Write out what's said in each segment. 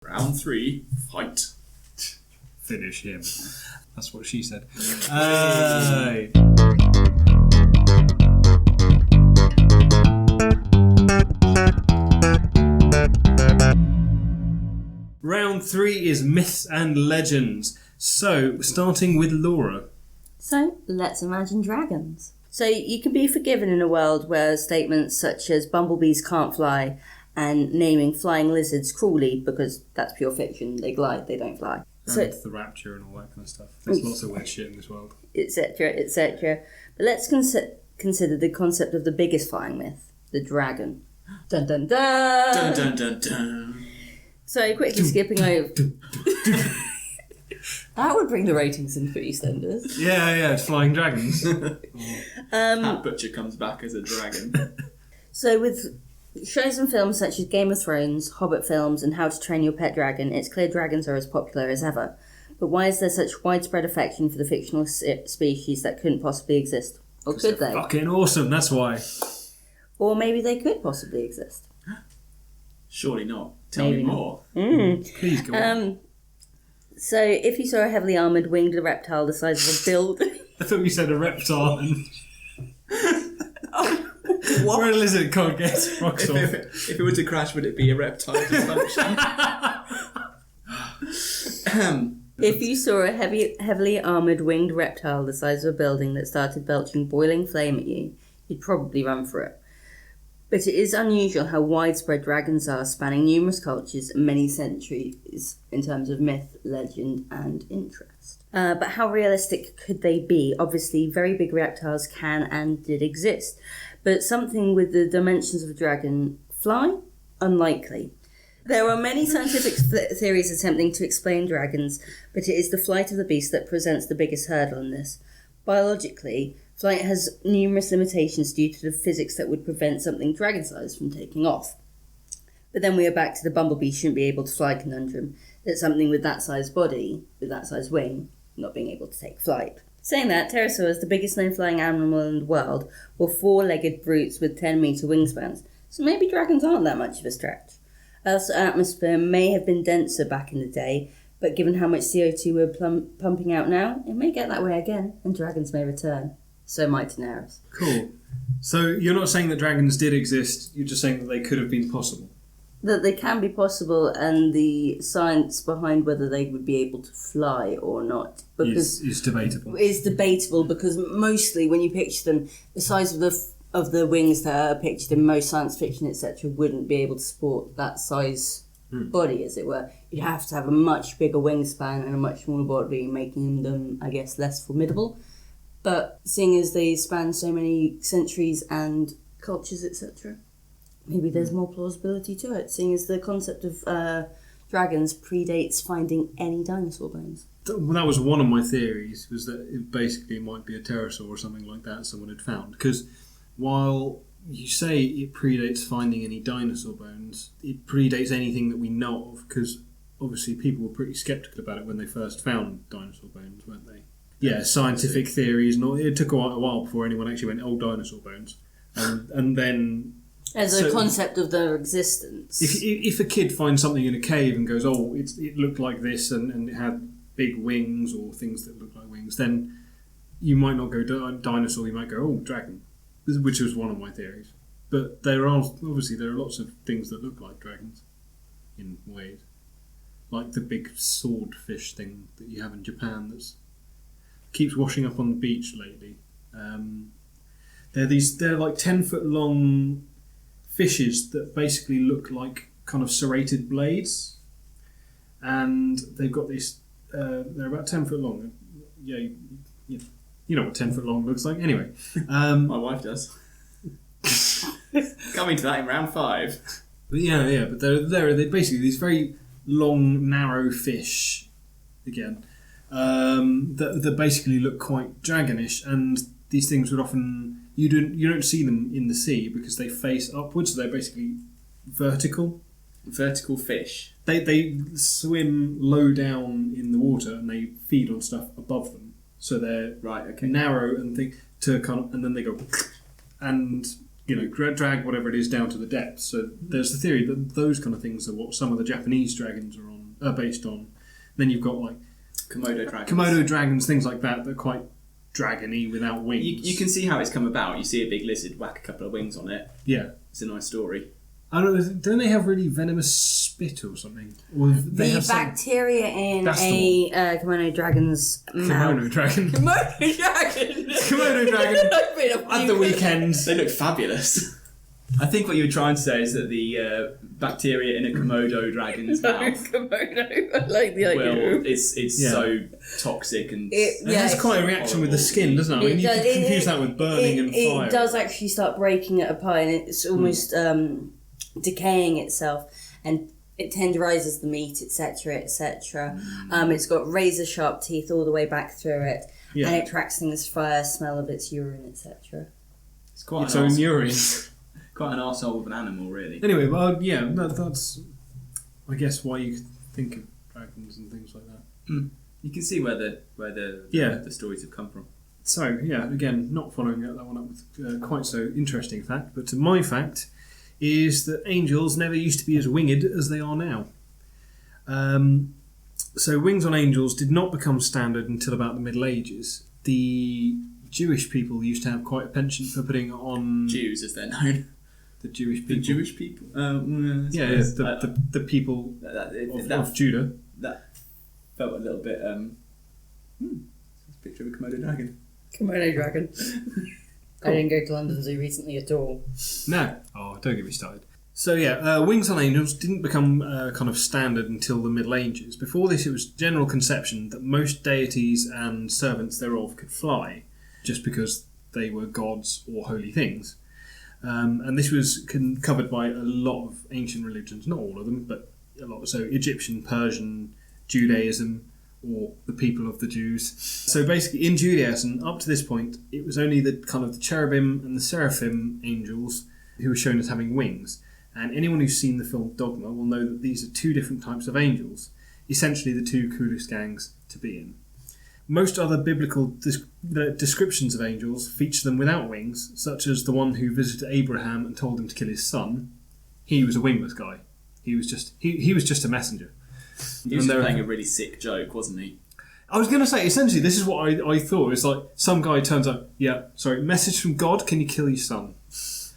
Round 3, fight. Finish him. That's what she said. Round 3 is myths and legends. So, starting with Laura. So, let's imagine dragons. So, you can be forgiven in a world where statements such as bumblebees can't fly and naming flying lizards cruelly, because that's pure fiction, they glide, they don't fly. And the rapture and all that kind of stuff. There's lots of weird shit in this world. Etc., etc. But let's consider the concept of the biggest flying myth, the dragon. Dun dun dun! Dun dun dun dun. So, quickly skipping over... That would bring the ratings in for EastEnders. Yeah, it's flying dragons. Cat Butcher comes back as a dragon. So with shows and films such as Game of Thrones, Hobbit films and How to Train Your Pet Dragon, it's clear dragons are as popular as ever. But why is there such widespread affection for the fictional species that couldn't possibly exist? Or could they? Fucking awesome, that's why. Or maybe they could possibly exist. Surely not. Tell me more. Please go on. So, if you saw a heavily armoured winged reptile the size of a building... I thought you said a reptile and... What? Where a lizard can't get rocks off. If it were to crash, would it be a reptile dysfunction? If you saw a heavily armoured winged reptile the size of a building that started belching boiling flame at you, you'd probably run for it. But it is unusual how widespread dragons are, spanning numerous cultures and many centuries in terms of myth, legend and interest. But how realistic could they be? Obviously, very big reptiles can and did exist. But something with the dimensions of a dragon fly? Unlikely. There are many scientific theories attempting to explain dragons, but it is the flight of the beast that presents the biggest hurdle in this. Biologically, flight has numerous limitations due to the physics that would prevent something dragon-sized from taking off. But then we are back to the bumblebee shouldn't be able to fly conundrum, that something with that size body, with that size wing, not being able to take flight. Saying that, pterosaurs, the biggest known flying animal in the world, were four-legged brutes with 10-metre wingspans, so maybe dragons aren't that much of a stretch. Earth's atmosphere may have been denser back in the day, but given how much CO2 we're pumping out now, it may get that way again, and dragons may return. So might Daenerys. Cool. So you're not saying that dragons did exist, you're just saying that they could have been possible? That they can be possible, and the science behind whether they would be able to fly or not is debatable. Is debatable because mostly when you picture them, the size of the wings that are pictured in most science fiction, etc., wouldn't be able to support that size body, as it were. You'd have to have a much bigger wingspan and a much smaller body, making them, I guess, less formidable. But seeing as they span so many centuries and cultures, etc., maybe there's more plausibility to it, seeing as the concept of dragons predates finding any dinosaur bones. Well, that was one of my theories, was that it basically might be a pterosaur or something like that someone had found. Because while you say it predates finding any dinosaur bones, it predates anything that we know of, because obviously people were pretty sceptical about it when they first found dinosaur bones, weren't they? Yeah, scientific theories, and all, it took a while before anyone actually went, dinosaur bones. And then... As a concept of their existence. If a kid finds something in a cave and goes, it looked like this and it had big wings or things that look like wings, then you might not go dinosaur, you might go, dragon, which was one of my theories. But there are lots of things that look like dragons in ways. Like the big swordfish thing that you have in Japan that's keeps washing up on the beach lately. They're like 10-foot long fishes that basically look like kind of serrated blades, and they've got these. They're about 10 foot long. Yeah, you know what 10 foot long looks like. Anyway, my wife does. Coming to that in round 5. But but they're basically these very long, narrow fish. Again. That basically look quite dragonish, and these things would often you don't see them in the sea because they face upwards. So they're basically vertical fish. They swim low down in the water and they feed on stuff above them. So they're narrow and and then they go and drag whatever it is down to the depths. So there's the theory that those kind of things are what some of the Japanese dragons are based on. Then you've got like Komodo dragons, things like that are quite dragony without wings. You can see how it's come about. You see a big lizard, whack a couple of wings on it. Yeah. It's a nice story. I don't know, don't they have really venomous spit or something? Or they the have bacteria in a Komodo dragon's mouth. Komodo dragon. Komodo dragon! Komodo dragon at the weekend. They look fabulous. I think what you were trying to say is that the bacteria in a Komodo dragon's mouth. Komodo, I like the idea. Well, it's so toxic and It has quite a reaction with the skin, doesn't it? I mean, you can confuse that with burning and fire. It does actually start breaking it apart, and it's almost decaying itself, and it tenderizes the meat, etc., etc. It's got razor sharp teeth all the way back through it, and it tracks things via smell of its urine, etc. It's quite its own urine. Quite an arsehole of an animal, really. Anyway, well, that's I guess why you think of dragons and things like that. You can see where the stories have come from. So again, not following that one up with quite so interesting fact, but my fact is that angels never used to be as winged as they are now. So wings on angels did not become standard until about the Middle Ages. The Jewish people used to have quite a penchant for putting on... Jews, as they're known. The Jewish people. The Jewish people? The people of Judah. That felt a little bit... it's a picture of a Komodo dragon. Komodo dragon. I didn't go to London Zoo recently at all. No. Oh, don't get me started. So wings on angels didn't become kind of standard until the Middle Ages. Before this, it was general conception that most deities and servants thereof could fly, just because they were gods or holy things. And this was covered by a lot of ancient religions, not all of them, but a lot. So Egyptian, Persian, Judaism, or the people of the Jews. So basically, in Judaism, up to this point, it was only the kind of the cherubim and the seraphim angels who were shown as having wings. And anyone who's seen the film Dogma will know that these are two different types of angels, essentially the two coolest gangs to be in. Most other biblical descriptions of angels feature them without wings, such as the one who visited Abraham and told him to kill his son. He was a wingless guy. He was just a messenger. He was playing a really sick joke, wasn't he? I was going to say, essentially, this is what I thought. It's like some guy turns up, message from God, can you kill your son?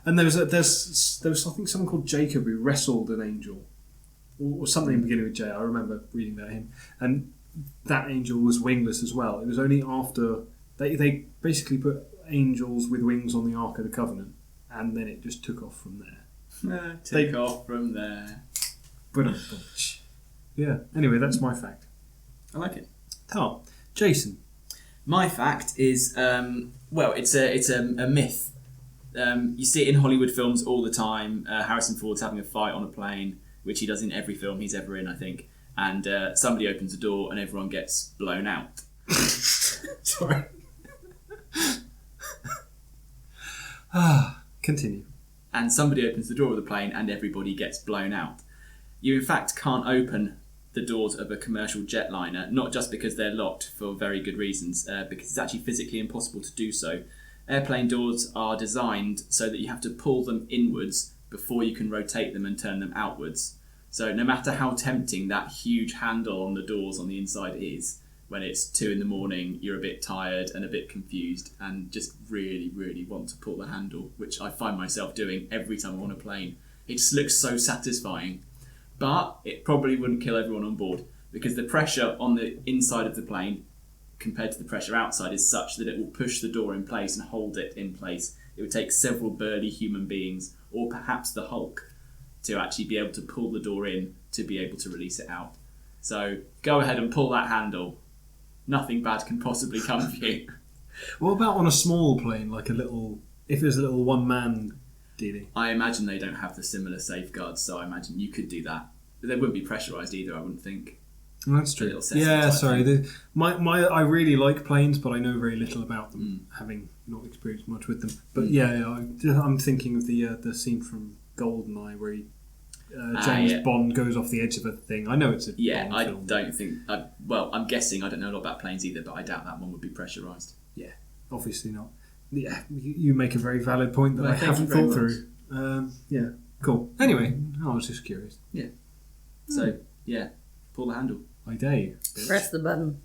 And there was I think someone called Jacob who wrestled an angel, or something beginning with J. I remember reading about him, and that angel was wingless as well. It was only after they basically put angels with wings on the Ark of the Covenant, and then it just took off from there. Take off from there. Yeah. Anyway, that's my fact. I like it. Oh, Jason. My fact is it's a myth. You see it in Hollywood films all the time. Harrison Ford's having a fight on a plane, which he does in every film he's ever in, I think. And somebody opens the door and everyone gets blown out. Sorry. Continue. And somebody opens the door of the plane and everybody gets blown out. You in fact can't open the doors of a commercial jetliner, not just because they're locked for very good reasons, because it's actually physically impossible to do so. Airplane doors are designed so that you have to pull them inwards before you can rotate them and turn them outwards. So no matter how tempting that huge handle on the doors on the inside is, when it's 2 a.m, you're a bit tired and a bit confused and just really, really want to pull the handle, which I find myself doing every time I'm on a plane. It just looks so satisfying. But it probably wouldn't kill everyone on board, because the pressure on the inside of the plane compared to the pressure outside is such that it will push the door in place and hold it in place. It would take several burly human beings, or perhaps the Hulk, to actually be able to pull the door in to be able to release it out. So go ahead and pull that handle. Nothing bad can possibly come of you. What about on a small plane, like if there's a little one-man dealing? I imagine they don't have the similar safeguards, so I imagine you could do that. But they wouldn't be pressurised either, I wouldn't think. That's true. Yeah, sorry. I really like planes, but I know very little about them, having not experienced much with them. But I'm thinking of the scene from GoldenEye where James Bond goes off the edge of a thing. I know it's a Bond film. Don't think... I'm guessing I don't know a lot about planes either, but I doubt that one would be pressurised. Yeah, obviously not. Yeah, you make a very valid point that Well, I thank haven't you very thought through. Yeah, cool. Anyway, I was just curious. So, pull the handle. I dare you. bitch. Press the button.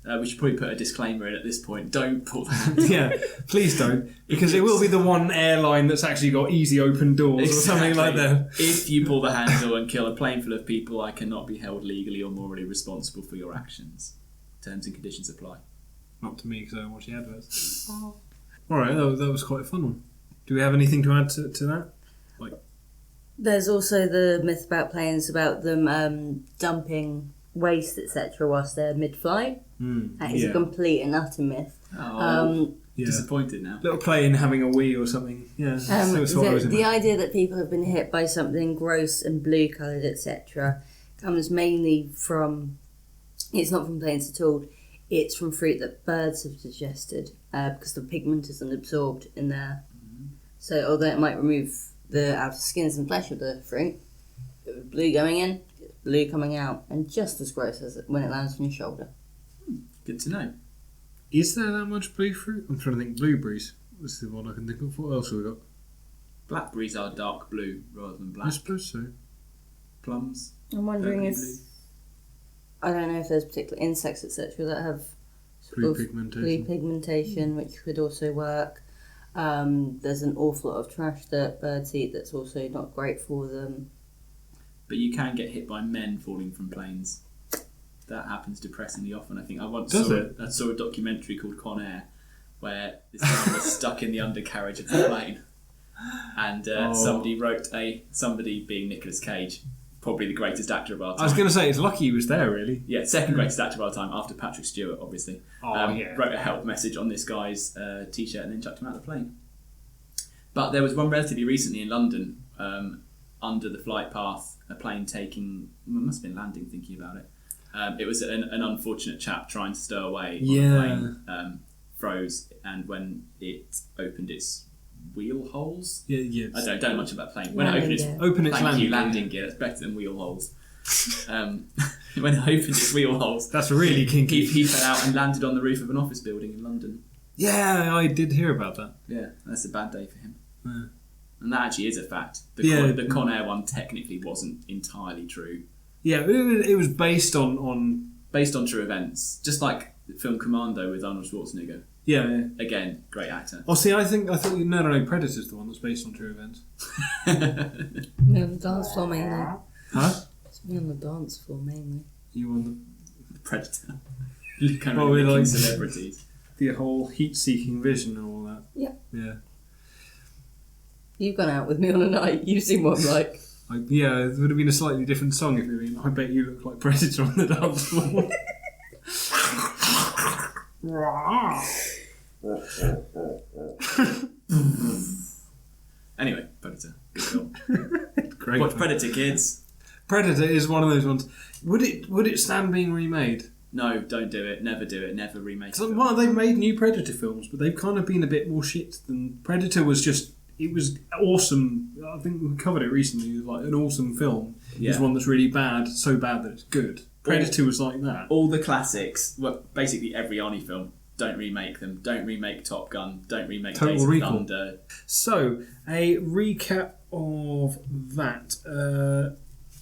We should probably put a disclaimer in at this point. Don't pull the handle. Yeah, please don't, because it will be the one airline that's actually got easy open doors or something like that. If you pull the handle and kill a plane full of people, I cannot be held legally or morally responsible for your actions. Terms and conditions apply. Not to me, because I don't watch the adverts. Alright, that was quite a fun one. Do we have anything to add to that? There's also the myth about planes, about them dumping waste, etc., whilst they're mid-flight. That is a complete and utter myth. Disappointed now. Little plane having a wee or something. Yeah. The idea that people have been hit by something gross and blue-coloured, etc., comes mainly from... It's not from planes at all. It's from fruit that birds have digested because the pigment isn't absorbed in there. So although it might remove the outer skins and flesh of the fruit, with blue going in, it's blue coming out, and just as gross as when it lands on your shoulder. Good to know. Is there that much blue fruit? I'm trying to think. Blueberries. That's the one I can think of. What else have we got? Blackberries are dark blue rather than black. I suppose so. Plums. I'm wondering purpley if... blue. I don't know if there's particular insects, etc., that have Blue pigmentation. blue pigmentation, which could also work. There's an awful lot of trash that birds eat that's also not great for them. But you can get hit by men falling from planes. That happens depressingly often. I think I once saw a documentary called Con Air where this man was stuck in the undercarriage of the plane, and somebody being Nicolas Cage, probably the greatest actor of our time. I was going to say, it's lucky he was there, really. Yeah, second greatest actor of our time after Patrick Stewart, obviously. Wrote a help message on this guy's t-shirt and then chucked him out of the plane. But there was one relatively recently in London, under the flight path, a plane taking... Well, it must have been landing, thinking about it. It was an unfortunate chap trying to stow away on the plane, froze, and when it opened its wheel holes... Yeah. I don't know much about plane. When it opened its landing gear. That's better than wheel holes. When it opened its wheel holes... That's really kinky. He fell out and landed on the roof of an office building in London. Yeah, I did hear about that. Yeah, that's a bad day for him. Yeah. And that actually is a fact. The Con Air one technically wasn't entirely true. Yeah, it was based on... Based on true events. Just like the film Commando with Arnold Schwarzenegger. Yeah. Again, great actor. Oh, see, I thought... No, Predator's the one that's based on true events. Me on the dance floor mainly. Huh? It's me on the dance floor mainly. You on The Predator. Kind of licking celebrities. the whole heat-seeking vision and all that. Yeah. You've gone out with me on a night. You've seen what I'm like. It would have been a slightly different song if it had been I Bet You Look Like Predator on the dance floor. Anyway, Predator. Good film. Great. Watch Predator, kids. Predator is one of those ones. Would it stand being remade? No, don't do it. Never do it. Never remake it. Well, they've made new Predator films, but they've kind of been a bit more shit than Predator was. Just it was awesome. I think we covered it recently. It was like an awesome film. Yeah. Is one that's really bad, so bad that it's good. Predator was like that. All the classics, well, basically every Arnie film. Don't remake them. Don't remake Top Gun. Don't remake Days of Thunder. So, a recap of that.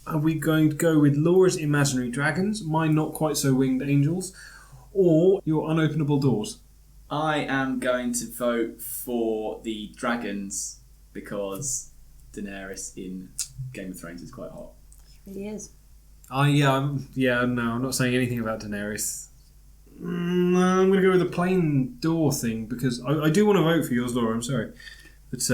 Are we going to go with Laura's Imaginary Dragons, Mine Not Quite So Winged Angels, or Your Unopenable Doors? I am going to vote for the dragons because Daenerys in Game of Thrones is quite hot. He is. I'm not saying anything about Daenerys. I'm going to go with the plain door thing because I do want to vote for yours, Laura. I'm sorry, but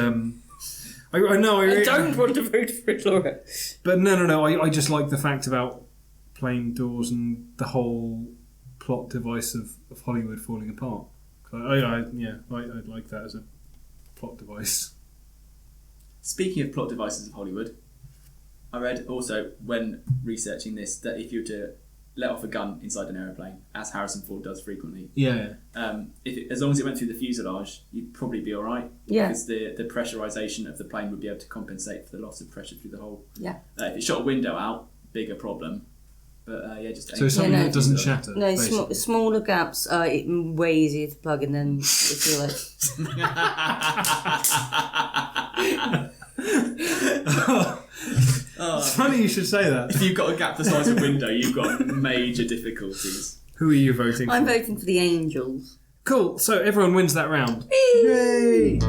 I know I don't want to vote for it, Laura. But no. I just like the fact about plain doors and the whole plot device of Hollywood falling apart. I like that as a plot device. Speaking of plot devices of Hollywood, I read also when researching this that if you were to let off a gun inside an aeroplane, as Harrison Ford does frequently, as long as it went through the fuselage, you'd probably be all right. Yeah. Because the pressurization of the plane would be able to compensate for the loss of pressure through the whole. Yeah. If it shot a window out, bigger problem. But just So it's something Yeah, no. that doesn't shatter. No, basically. smaller gaps are way easier to plug in than if you're like. It's funny you should say that. If you've got a gap the size of a window, you've got major difficulties. Who are you voting I'm for? voting for the Angels. Cool, so everyone wins that round. Yay!